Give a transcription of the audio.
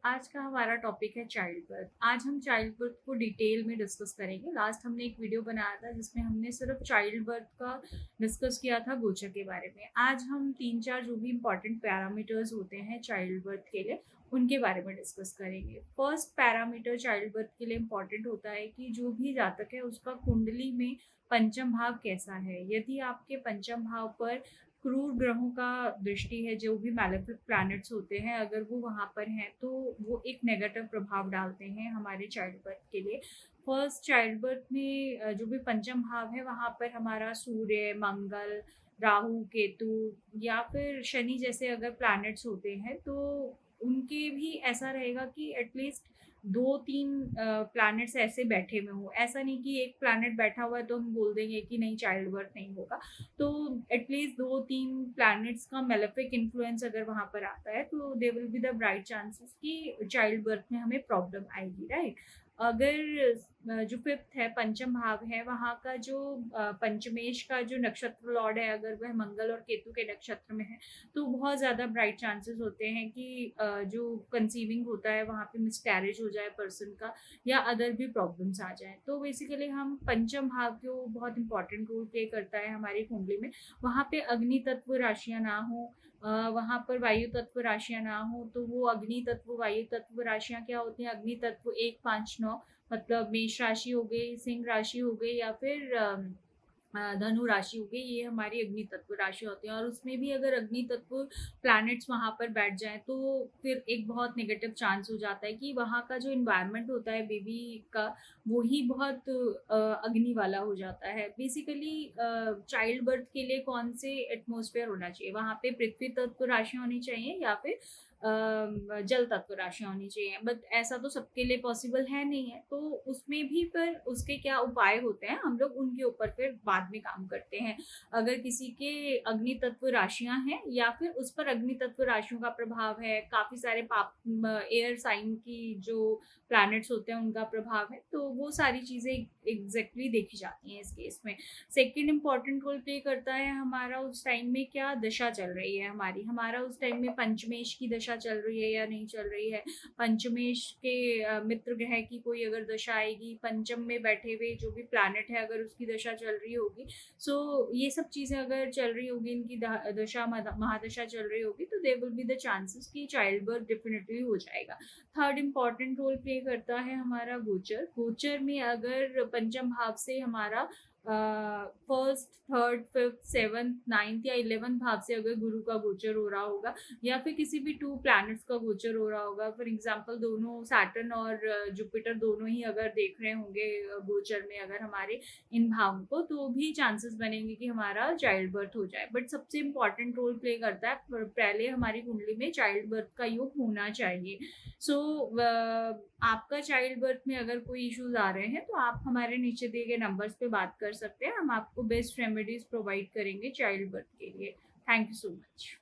आज का हमारा टॉपिक है चाइल्ड बर्थ। आज हम चाइल्ड बर्थ को डिटेल में डिस्कस करेंगे। लास्ट हमने एक वीडियो बनाया था जिसमें हमने सिर्फ चाइल्ड बर्थ का डिस्कस किया था गोचर के बारे में। आज हम 3-4 जो भी इंपॉर्टेंट पैरामीटर्स होते हैं चाइल्ड बर्थ के लिए उनके बारे में डिस्कस करेंगे। फर्स्ट पैरामीटर चाइल्ड बर्थ के लिए इम्पॉर्टेंट होता है कि जो भी जातक है उसका कुंडली में पंचम भाव कैसा है। यदि आपके पंचम भाव पर क्रूर ग्रहों का दृष्टि है, जो भी मैलेफिक प्लैनेट्स होते हैं, अगर वो वहाँ पर हैं तो वो एक नेगेटिव प्रभाव डालते हैं हमारे चाइल्ड बर्थ के लिए। फर्स्ट चाइल्ड बर्थ में जो भी पंचम भाव है वहाँ पर हमारा सूर्य, मंगल, राहु, केतु या फिर शनि जैसे अगर प्लैनेट्स होते हैं तो उनके भी ऐसा रहेगा कि एटलीस्ट 2-3 प्लैनेट्स ऐसे बैठे हुए हों। ऐसा नहीं कि एक प्लैनेट बैठा हुआ है तो हम बोल देंगे कि नहीं चाइल्ड बर्थ नहीं होगा। तो एटलीस्ट 2-3 प्लैनेट्स का मेलेफिक इन्फ्लुएंस अगर वहाँ पर आता है तो there will be the bright chances कि चाइल्ड बर्थ में हमें प्रॉब्लम आएगी, राइट? अगर जो फिफ्थ है पंचम भाव है वहाँ का जो पंचमेश का जो नक्षत्र लॉर्ड है अगर वह मंगल और केतु के नक्षत्र में है तो बहुत ज़्यादा ब्राइट चांसेस होते हैं कि जो कंसीविंग होता है वहाँ पे मिसकैरेज हो जाए पर्सन का या अदर भी प्रॉब्लम्स आ जाएँ। तो बेसिकली हम पंचम भाव को बहुत इंपॉर्टेंट रोल प्ले करता है हमारी कुंडली में। वहाँ पे अग्नि तत्व राशियाँ ना हों, वहाँ पर वायु तत्व राशियाँ ना हों, तो वो अग्नि तत्व, वायु तत्व राशियाँ क्या होती हैं? अग्नि तत्व 1, 5, 9 मतलब मेष राशि हो गई, सिंह राशि हो गई या फिर धनु राशि हो गई, ये हमारी अग्नि तत्व राशि होती है और उसमें भी अगर अग्नि तत्व प्लैनेट्स वहाँ पर बैठ जाएँ तो फिर एक बहुत नेगेटिव चांस हो जाता है कि वहाँ का जो एनवायरनमेंट होता है बेबी का वो ही बहुत अग्नि वाला हो जाता है। बेसिकली चाइल्ड बर्थ के लिए कौन से एटमॉस्फेयर होना चाहिए? वहाँ पे पृथ्वी तत्व राशियाँ होनी चाहिए या फिर जल तत्व राशियाँ होनी चाहिए। बट ऐसा तो सबके लिए पॉसिबल है नहीं है, तो उसमें भी फिर उसके क्या उपाय होते हैं, हम लोग उनके ऊपर फिर बाद में काम करते हैं। अगर किसी के अग्नि तत्व राशियाँ हैं या फिर उस पर अग्नि तत्व राशियों का प्रभाव है, काफ़ी सारे एयर साइन की जो प्लैनेट्स होते हैं उनका प्रभाव है, तो वो सारी चीज़ें एग्ज़ैक्टली देखी जाती हैं इस केस में। सेकंड इम्पोर्टेंट रोल प्ले करता है हमारा उस टाइम में क्या दशा चल रही है हमारी। हमारा उस टाइम में पंचमेश की दशा चल रही है या नहीं चल रही है। पंचमेश के मित्र ग्रह की कोई अगर दशा आएगी, पंचम में बैठे हुए जो भी प्लैनेट है अगर उसकी दशा चल रही होगी, सो ये सब चीज़ें अगर चल रही होगी, इनकी दशा महादशा चल रही होगी तो there will be the chances कि चाइल्ड बर्थ डेफिनिटली हो जाएगा। थर्ड इम्पोर्टेंट रोल प्ले करता है हमारा गोचर। गोचर में अगर पंचम भाव से हमारा first, third, fifth, seventh, ninth या 11th भाव से अगर गुरु का गोचर हो रहा होगा या फिर किसी भी 2 प्लैनेट्स का गोचर हो रहा होगा, फॉर एग्जांपल दोनों सैटर्न और जुपिटर दोनों ही अगर देख रहे होंगे गोचर में अगर हमारे इन भावों को, तो भी चांसेस बनेंगे कि हमारा चाइल्ड बर्थ हो जाए। बट सबसे इम्पोर्टेंट रोल प्ले करता है पहले हमारी कुंडली में चाइल्ड बर्थ का योग होना चाहिए। सो आपका चाइल्ड बर्थ में अगर कोई इश्यूज आ रहे हैं तो आप हमारे नीचे दिए गए नंबर्स पे बात कर सकते हैं। हम आपको बेस्ट रेमेडीज प्रोवाइड करेंगे चाइल्ड बर्थ के लिए। Thank you so much.